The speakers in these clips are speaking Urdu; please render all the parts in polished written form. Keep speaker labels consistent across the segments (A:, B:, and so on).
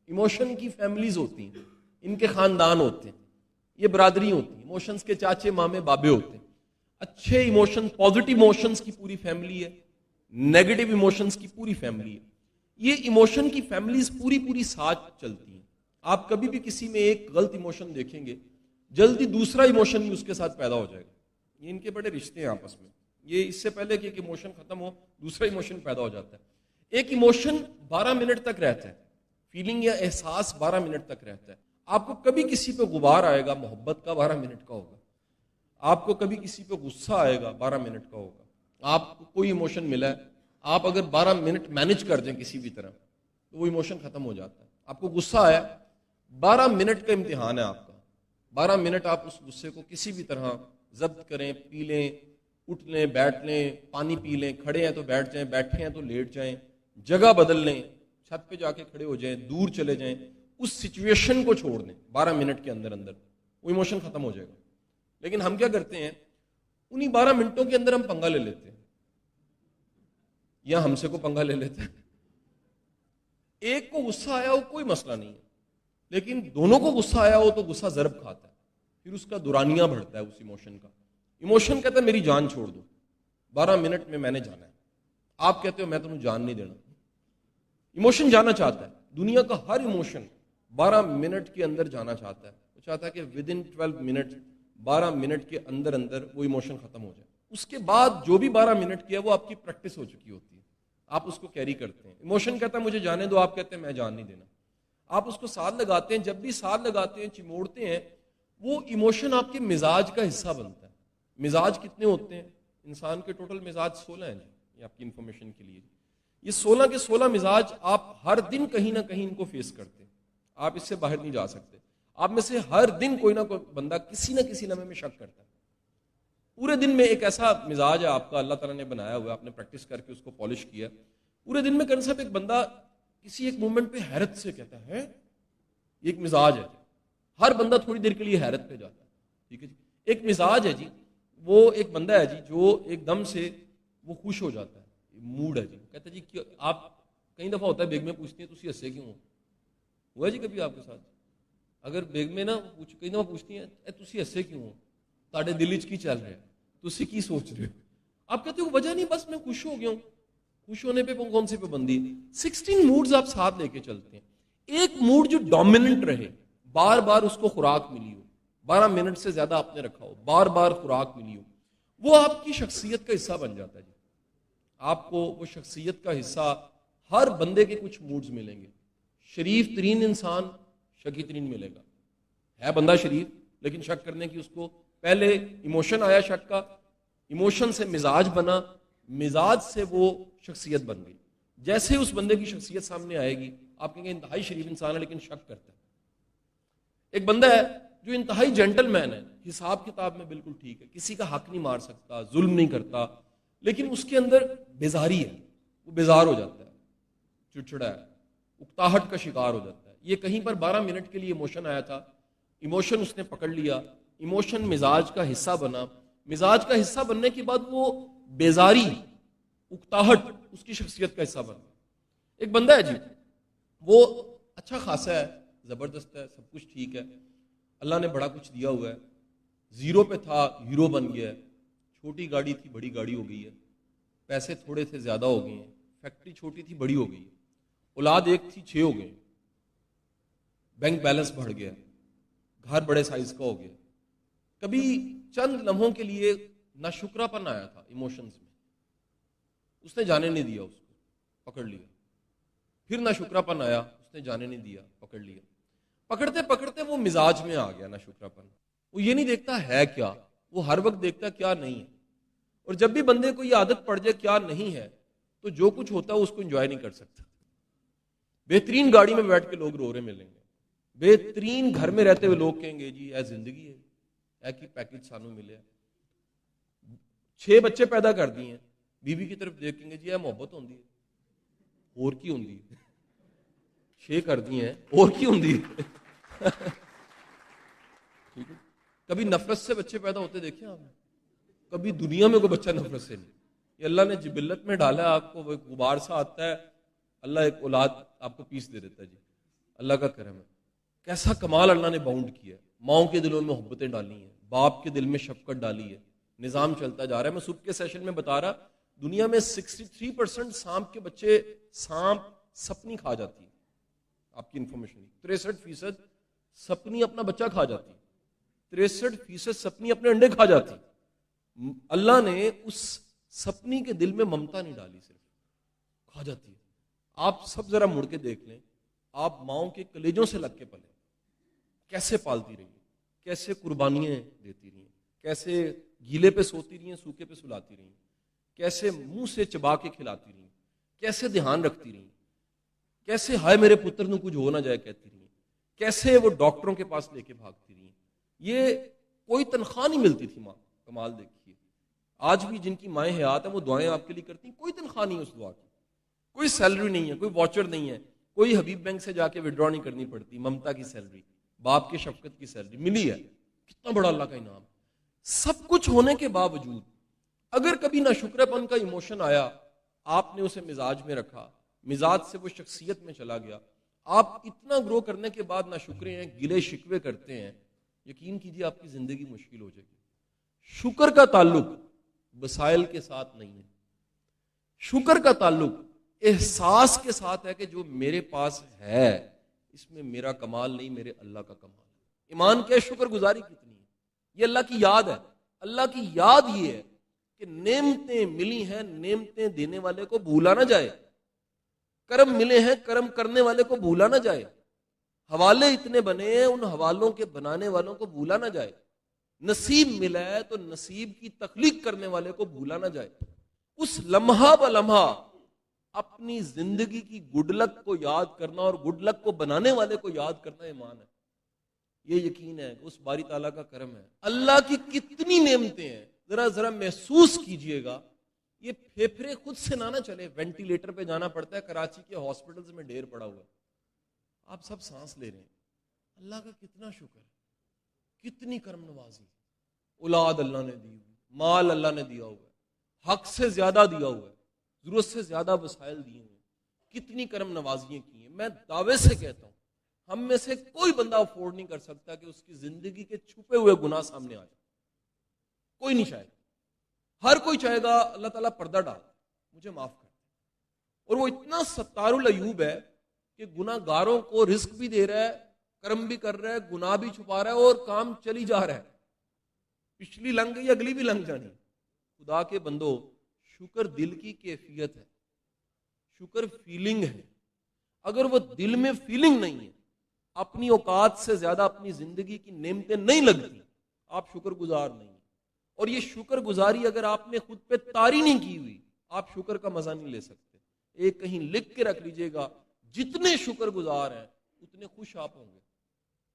A: ایموشن کی فیملیز ہوتی ہیں, ان کے خاندان ہوتے ہیں, یہ برادری ہوتی ہیں, ایموشنز کے چاچے مامے بابے ہوتے ہیں. اچھے ایموشن, پازیٹیو ایموشنز کی پوری فیملی ہے, نیگیٹو ایموشنز کی پوری فیملی ہے. یہ ایموشن کی فیملیز پوری ساتھ چلتی ہیں. آپ کبھی بھی کسی میں ایک غلط ایموشن دیکھیں گے, جلدی دوسرا ایموشن بھی اس کے ساتھ پیدا ہو جائے گا. یہ ان کے بڑے رشتے ہیں آپس میں. یہ اس سے پہلے کہ ایک ایموشن ختم ہو دوسرا ایموشن پیدا ہو جاتا ہے. ایک ایموشن 12 منٹ تک رہتا ہے, فیلنگ یا احساس 12 منٹ تک رہتا ہے. آپ کو کبھی کسی پہ غبار آئے گا محبت کا 12 منٹ کا ہوگا, آپ کو کبھی کسی پہ غصہ آئے گا 12 منٹ کا ہوگا. آپ کو کوئی ایموشن ملا ہے, آپ اگر 12 منٹ مینج کر دیں کسی بھی طرح تو وہ ایموشن ختم ہو جاتا ہے. آپ کو غصہ آیا, 12 منٹ کا امتحان ہے آپ کا. 12 منٹ آپ اس غصے کو کسی بھی طرح ضبط کریں, پی لیں, اٹھ لیں, بیٹھ لیں, پانی پی لیں, کھڑے ہیں تو بیٹھ جائیں, بیٹھے ہیں تو لیٹ جائیں, جگہ بدل لیں, چھت پہ جا کے کھڑے ہو جائیں, دور چلے جائیں, اس سچویشن کو چھوڑ دیں. 12 منٹ کے اندر وہ ایموشن ختم ہو جائے گا. لیکن ہم کیا کرتے ہیں, انہی 12 منٹوں کے اندر ہم پنگا لے لیتے ہیں, یا ہم سے کو پنگا لے لیتے ہیں. ایک کو غصہ آیا ہو کوئی مسئلہ نہیں ہے, لیکن دونوں کو غصہ آیا ہو تو غصہ ضرب کھاتا ہے, پھر اس کا دورانیہ بڑھتا ہے اس ایموشن کا. ایموشن کہتا ہے میری جان چھوڑ دو, 12 منٹ میں نے جانا ہے. آپ کہتے ہو میں تمہیں جان نہیں دینا. ایموشن جانا چاہتا ہے, دنیا کا ہر ایموشن 12 منٹ کے اندر جانا چاہتا ہے. وہ چاہتا ہے کہ ود ان 12 منٹ, 12 منٹ کے اندر وہ ایموشن ختم ہو جائے. اس کے بعد جو بھی 12 منٹ کیا وہ آپ کی پریکٹس ہو چکی ہوتی ہے, آپ اس کو کیری کرتے ہیں. ایموشن کہتا ہے مجھے جانے دو, آپ کہتے ہیں میں جان نہیں دینا. آپ اس کو ساتھ لگاتے ہیں, جب بھی ساتھ لگاتے ہیں, چموڑتے ہیں, وہ ایموشن آپ کے مزاج کا حصہ بنتا ہے. مزاج کتنے ہوتے ہیں انسان کے؟ ٹوٹل مزاج 16 ہیں جی, یہ آپ کی انفارمیشن کے لیے. یہ 16 کے 16 مزاج آپ ہر دن کہیں نہ کہیں ان کو فیس کرتے ہیں, آپ اس سے باہر نہیں جا سکتے. آپ میں سے ہر دن کوئی نہ کوئی بندہ کسی نہ کسی لمحے میں شک کرتا ہے. پورے دن میں ایک ایسا مزاج ہے آپ کا, اللہ تعالیٰ نے بنایا ہوا ہے, آپ نے پریکٹس کر کے اس کو پالش کیا. پورے دن میں کنسپٹ ایک بندہ کسی ایک مومنٹ پہ حیرت سے کہتا ہے, یہ ایک مزاج ہے. ہر بندہ تھوڑی دیر کے لیے حیرت پہ جاتا ہے, ٹھیک ہے جی. ایک مزاج ہے جی, وہ ایک بندہ ہے جی جو ایک دم سے وہ خوش ہو جاتا ہے, موڈ ہے جی. کہتا ہے جی آپ کئی دفعہ ہوتا ہے بیگ میں پوچھتے ہیں تسی ہسے کیوں ہو, ہوا جی کبھی آپ کے ساتھ؟ اگر بیگ میں نا کئی دفعہ پوچھتی ہیں تسی ہسے کیوں ہو, تاڑے دل وچ کی چل رہا ہے, تسی کی سوچ رہے ہو؟ آپ کہتے ہو وجہ نہیں, بس میں خوش ہو گیا ہوں. خوش ہونے پہ کون سی پابندی؟ 16 موڈز آپ ساتھ لے کے چلتے ہیں. ایک موڈ جو ڈومیننٹ رہے, بار بار اس کو خوراک ملی ہو, 12 منٹ سے زیادہ آپ نے رکھا ہو, بار بار خوراک ملی ہو, وہ آپ کی شخصیت کا حصہ بن جاتا ہے جی. آپ کو وہ شخصیت کا حصہ, ہر بندے کے کچھ موڈز ملیں گے. شریف ترین انسان شکی ترین ملے گا. ہے بندہ شریف لیکن شک کرنے کی اس کو پہلے ایموشن آیا شک کا, ایموشن سے مزاج بنا, مزاج سے وہ شخصیت بن گئی. جیسے اس بندے کی شخصیت سامنے آئے گی آپ کہیں گے انتہائی شریف انسان ہے لیکن شک کرتا ہے. ایک بندہ ہے جو انتہائی جینٹل مین ہے, حساب کتاب میں بالکل ٹھیک ہے, کسی کا حق نہیں مار سکتا, ظلم نہیں کرتا, لیکن اس کے اندر بیزاری ہے, وہ بیزار ہو جاتا ہے, چڑچڑا ہے, اکتاہٹ کا شکار ہو جاتا ہے. یہ کہیں پر 12 منٹ کے لیے ایموشن آیا تھا, ایموشن اس نے پکڑ لیا, ایموشن مزاج کا حصہ بنا, مزاج کا حصہ بننے کے بعد وہ بیزاری, اکتاہٹ اس کی شخصیت کا حصہ بنا. ایک بندہ ہے جی, وہ اچھا خاصا ہے, زبردست ہے, سب کچھ ٹھیک ہے, اللہ نے بڑا کچھ دیا ہوا ہے, زیرو پہ تھا ہیرو بن گیا ہے, چھوٹی گاڑی تھی بڑی گاڑی ہو گئی ہے, پیسے تھوڑے تھے زیادہ ہو گئے ہیں, فیکٹری چھوٹی تھی بڑی ہو گئی ہے, اولاد ایک تھی 6 ہو گئے, بینک بیلنس بڑھ گیا, گھر بڑے سائز کا ہو گیا. کبھی چند لمحوں کے لیے ناشکرا پن آیا تھا ایموشنز میں, اس نے جانے نہیں دیا, اس کو پکڑ لیا. پھر ناشکرا پن آیا, اس نے جانے نہیں دیا, پکڑ لیا. پکڑتے پکڑتے وہ مزاج میں آ گیا ناشکرا پن. وہ یہ نہیں دیکھتا ہے کیا, وہ ہر وقت دیکھتا کیا نہیں ہے. اور جب بھی بندے کو یہ عادت پڑ جائے کیا نہیں ہے تو جو کچھ ہوتا ہے اس کو انجوائے نہیں کر سکتا. بہترین گاڑی میں بیٹھ کے لوگ رو رہے ملیں گے, بہترین گھر میں رہتے ہوئے لوگ کہیں گے جی اے زندگی ہے, اے کی پیکج سانو ملے, 6 بچے پیدا کر دیے ہیں, بیوی کی طرف دیکھیں گے جی اے محبت ہوندی ہے, اور کی ہوندی ہے, 6 کر دیے ہیں اور کی ہوندی ہے. ٹھیک ہے, کبھی نفرت سے بچے پیدا ہوتے دیکھیں آپ نے؟ کبھی دنیا میں کوئی بچہ نفرت سے نہیں. یہ اللہ نے جبلت میں ڈالا ہے آپ کو, وہ ایک غبار سا آتا ہے, اللہ ایک اولاد آپ کو پیس دے دیتا ہے جی. اللہ کا کرم ہے. کیسا کمال اللہ نے باؤنڈ کیا ہے. ماؤں کے دلوں میں محبتیں ڈالی ہیں, باپ کے دل میں شفقت ڈالی ہے, نظام چلتا جا رہا ہے. میں صبح کے سیشن میں بتا رہا, دنیا میں 63% سانپ کے بچے سانپ سپنی کھا جاتی ہے. آپ کی انفارمیشن, 63% سپنی اپنا بچہ کھا جاتی ہے, 63% سپنی اپنے انڈے کھا جاتی. اللہ نے اس سپنی کے دل میں ممتا نہیں ڈالی, صرف کھا جاتی ہے. آپ سب ذرا مڑ کے دیکھ لیں, آپ ماؤں کے کلیجوں سے لگ کے پلے, کیسے پالتی رہی, کیسے قربانیاں دیتی رہی, کیسے گیلے پہ سوتی رہی, سوکھے پہ سلاتی رہی, کیسے منہ سے چبا کے کھلاتی رہی, کیسے دھیان رکھتی رہی, کیسے ہائے میرے پتر نو کچھ ہو نہ جائے کہتی رہی, کیسے وہ ڈاکٹروں کے پاس لے کے بھاگتی رہی. یہ کوئی تنخواہ نہیں ملتی تھی. ماں کمال دیکھیے, آج بھی جن کی مائیں حیات ہیں وہ دعائیں آپ کے لیے کرتی ہیں, کوئی تنخواہ نہیں اس دعا کی, کوئی سیلری نہیں ہے, کوئی واچر نہیں ہے, کوئی حبیب بینک سے جا کے وڈرا نہیں کرنی پڑتی. ممتا کی سیلری, باپ کے شفقت کی سیلری ملی ہے. کتنا بڑا اللہ کا انعام. سب کچھ ہونے کے باوجود اگر کبھی نہ شکر پن کا ایموشن آیا, آپ نے اسے مزاج میں رکھا, مزاج سے وہ شخصیت میں چلا گیا, آپ اتنا گرو کرنے کے بعد نہ شکرے ہیں, گلے شکوے کرتے ہیں, یقین کیجیے آپ کی زندگی مشکل ہو جائے گی. شکر کا تعلق وسائل کے ساتھ نہیں ہے. شکر کا تعلق احساس کے ساتھ ہے کہ جو میرے پاس ہے اس میں میرا کمال نہیں, میرے اللہ کا کمال ہے. ایمان کیا شکر گزاری کتنی ہے, یہ اللہ کی یاد ہے. اللہ کی یاد یہ ہے کہ نعمتیں ملی ہیں, نعمتیں دینے والے کو بھولا نہ جائے. کرم ملے ہیں, کرم کرنے والے کو بھولا نہ جائے. حوالے اتنے بنے ہیں, ان حوالوں کے بنانے والوں کو بھولا نہ جائے. نصیب ملا ہے تو نصیب کی تخلیق کرنے والے کو بھولا نہ جائے. اس لمحہ بلمحہ اپنی زندگی کی گڈ لک کو یاد کرنا اور گڈ لک کو بنانے والے کو یاد کرنا ایمان ہے. یہ یقین ہے اس باری تعالیٰ کا کرم ہے. اللہ کی کتنی نعمتیں ہیں, ذرا محسوس کیجئے گا. یہ پھیپھڑے خود سے نہ چلے, وینٹیلیٹر پہ جانا پڑتا ہے, کراچی کے ہاسپٹلز میں ڈھیر پڑا ہوا ہے, آپ سب سانس لے رہے ہیں. اللہ کا کتنا شکر ہے, کتنی کرم نوازی. اولاد اللہ نے دی ہوئی, مال اللہ نے دیا ہوا ہے, حق سے زیادہ دیا ہوا ہے, ضرورت سے زیادہ وسائل دیے ہوئے ہیں, کتنی کرم نوازیاں کی ہیں. میں دعوے سے کہتا ہوں ہم میں سے کوئی بندہ افورڈ نہیں کر سکتا کہ اس کی زندگی کے چھپے ہوئے گناہ سامنے آ جائے. کوئی نہیں چاہے گا. ہر کوئی چاہے گا اللہ تعالیٰ پردہ ڈال, مجھے معاف کر. اور وہ اتنا ستار العیوب ہے کہ گناہ گاروں کو رزق بھی دے رہا ہے, کرم بھی کر رہا ہے, گناہ بھی چھپا رہا ہے, اور کام چلی جا رہا ہے. پچھلی لنگ گئی, اگلی بھی لنگ جانی. خدا کے بندو, شکر دل کی کیفیت ہے, شکر فیلنگ ہے. اگر وہ دل میں فیلنگ نہیں ہے, اپنی اوقات سے زیادہ اپنی زندگی کی نعمتیں نہیں لگتی, آپ شکر گزار نہیں. اور یہ شکر گزاری اگر آپ نے خود پہ طاری نہیں کی ہوئی, آپ شکر کا مزہ نہیں لے سکتے. ایک کہیں لکھ کے رکھ لیجئے گا, جتنے شکر گزار ہیں اتنے خوش آپ ہوں گے,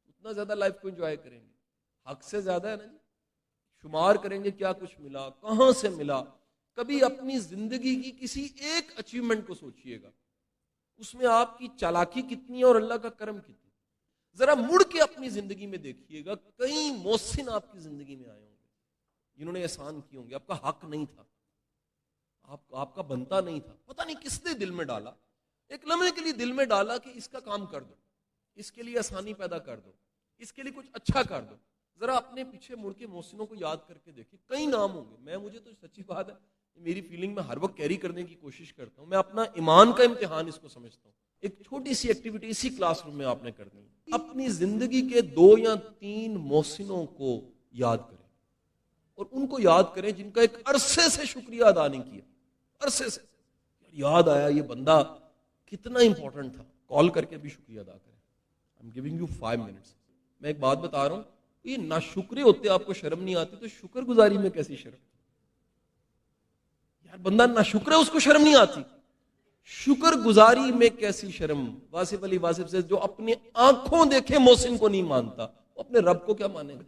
A: اتنا زیادہ لائف کو انجوائے کریں گے. حق سے زیادہ ہے نا جی, شمار کریں گے کیا کچھ ملا, کہاں سے ملا. کبھی اپنی زندگی کی کسی ایک اچیومنٹ کو سوچئے گا, اس میں آپ کی چالاکی کتنی ہے اور اللہ کا کرم کتنی. ذرا مڑ کے اپنی زندگی میں دیکھیے گا, کئی محسن آپ کی زندگی میں آئے ہوں گے جنہوں نے احسان کیے ہوں گے. آپ کا حق نہیں تھا, آپ کا بنتا نہیں تھا, پتہ نہیں کس نے دل میں ڈالا, ایک لمحے کے لیے دل میں ڈالا کہ اس کا کام کر دو, اس کے لیے آسانی پیدا کر دو, اس کے لیے کچھ اچھا کر دو. ذرا اپنے پیچھے مڑ کے محسنوں کو یاد کر کے دیکھیں, کئی نام ہوں گے. مجھے تو سچی بات ہے, میری فیلنگ میں ہر وقت کیری کرنے کی کوشش کرتا ہوں. میں اپنا ایمان کا امتحان اس کو سمجھتا ہوں. ایک چھوٹی سی ایکٹیویٹی اسی کلاس روم میں آپ نے کرنی ہے. اپنی زندگی کے 2 یا 3 محسنوں کو یاد کریں, اور ان کو یاد کریں جن کا ایک عرصے سے شکریہ ادا نہیں کیا. عرصے سے یاد آیا یہ بندہ کتنا امپورٹنٹ تھا, کال کر کے بھی شکریہ ادا کریں. I'm giving you 5 minutes. میں ایک بات بتا رہا ہوں, یہ ناشکرے ہوتے آپ کو شرم نہیں آتی, تو شکر گزاری میں کیسی شرم. یار بندہ ناشکر ہے, اس کو شرم نہیں آتی, شکر گزاری میں کیسی شرم. واصف علی واصف سے, جو اپنی آنکھوں دیکھے محسن کو نہیں مانتا, وہ اپنے رب کو کیا مانے گا.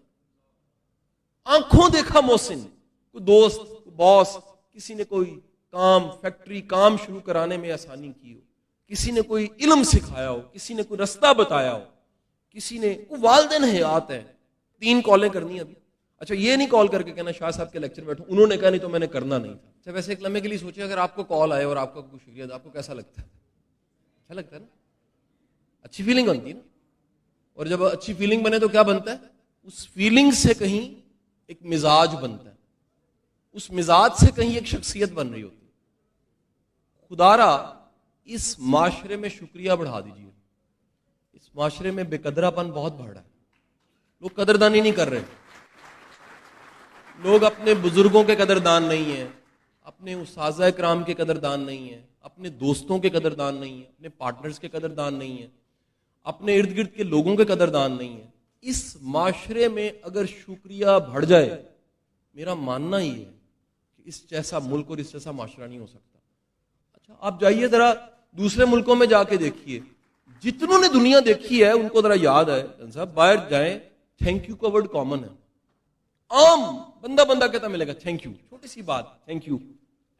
A: آنکھوں دیکھا محسن, کوئی دوست, باس, کسی نے کوئی کام, فیکٹری کام شروع کرانے میں آسانی کی ہو, کسی نے کوئی علم سکھایا ہو, کسی نے کوئی رستہ بتایا ہو, کسی نے کوئی والدین حیات ہیں. 3 کالیں کرنی ابھی, اچھا یہ نہیں کال کر کے کہنا شاہ صاحب کے لیکچر میں بیٹھوں, انہوں نے کہا نہیں تو میں نے کرنا نہیں تھا. اچھا ویسے ایک لمحے کے لیے سوچیں, اگر آپ کو کال آئے اور آپ کا کوئی شکریہ, آپ کو کیسا لگتا ہے؟ اچھا لگتا ہے نا. اچھی فیلنگ بنتی ہے نا. اور جب اچھی فیلنگ بنے تو کیا بنتا ہے؟ اس فیلنگ سے کہیں ایک مزاج بنتا ہے, اس مزاج سے کہیں ایک شخصیت بن رہی ہوتی ہے. خدارا اس معاشرے میں شکریہ بڑھا دیجیے. اس معاشرے میں بے قدرہ پن بہت بڑھ رہا ہے, لوگ قدردانی نہیں کر رہے. لوگ اپنے بزرگوں کے قدردان نہیں ہیں, اپنے اساتذہ کرام کے قدردان نہیں ہیں, اپنے دوستوں کے قدردان نہیں ہیں, اپنے پارٹنرز کے قدردان نہیں ہیں, اپنے ارد گرد کے لوگوں کے قدردان نہیں ہیں. اس معاشرے میں اگر شکریہ بڑھ جائے, میرا ماننا یہ ہے کہ اس جیسا ملک اور اس جیسا معاشرہ نہیں ہو سکتا. اچھا آپ جائیے ذرا دوسرے ملکوں میں جا کے دیکھیے, جتنوں نے دنیا دیکھی ہے ان کو ذرا یاد ہے صاحب, باہر جائیں تھینک یو کا ورڈ کامن ہے, عام بندہ کہتا ملے گا تھینک یو, چھوٹی سی بات تھینک یو.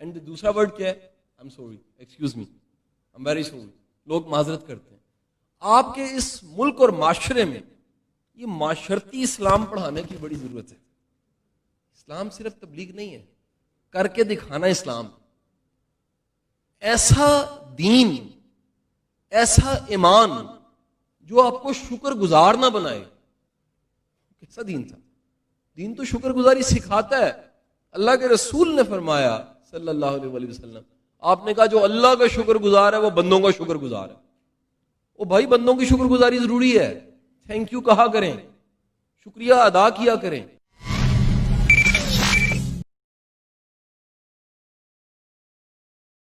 A: اینڈ دوسرا ورڈ کیا ہے؟ I am sorry, excuse me, I am very sorry. لوگ معذرت کرتے ہیں. آپ کے اس ملک اور معاشرے میں یہ معاشرتی اسلام پڑھانے کی بڑی ضرورت ہے. اسلام صرف تبلیغ نہیں ہے, کر کے دکھانا اسلام. ایسا دین, ایسا ایمان جو آپ کو شکر گزار نہ بنائے. کیسا دین تھا؟ دین تو شکر گزاری سکھاتا ہے. اللہ کے رسول نے فرمایا صلی اللہ علیہ وسلم, آپ نے کہا جو اللہ کا شکر گزار ہے وہ بندوں کا شکر گزار ہے. وہ بھائی بندوں کی شکر گزاری ضروری ہے, تھینک یو کہا کریں, شکریہ ادا کیا کریں.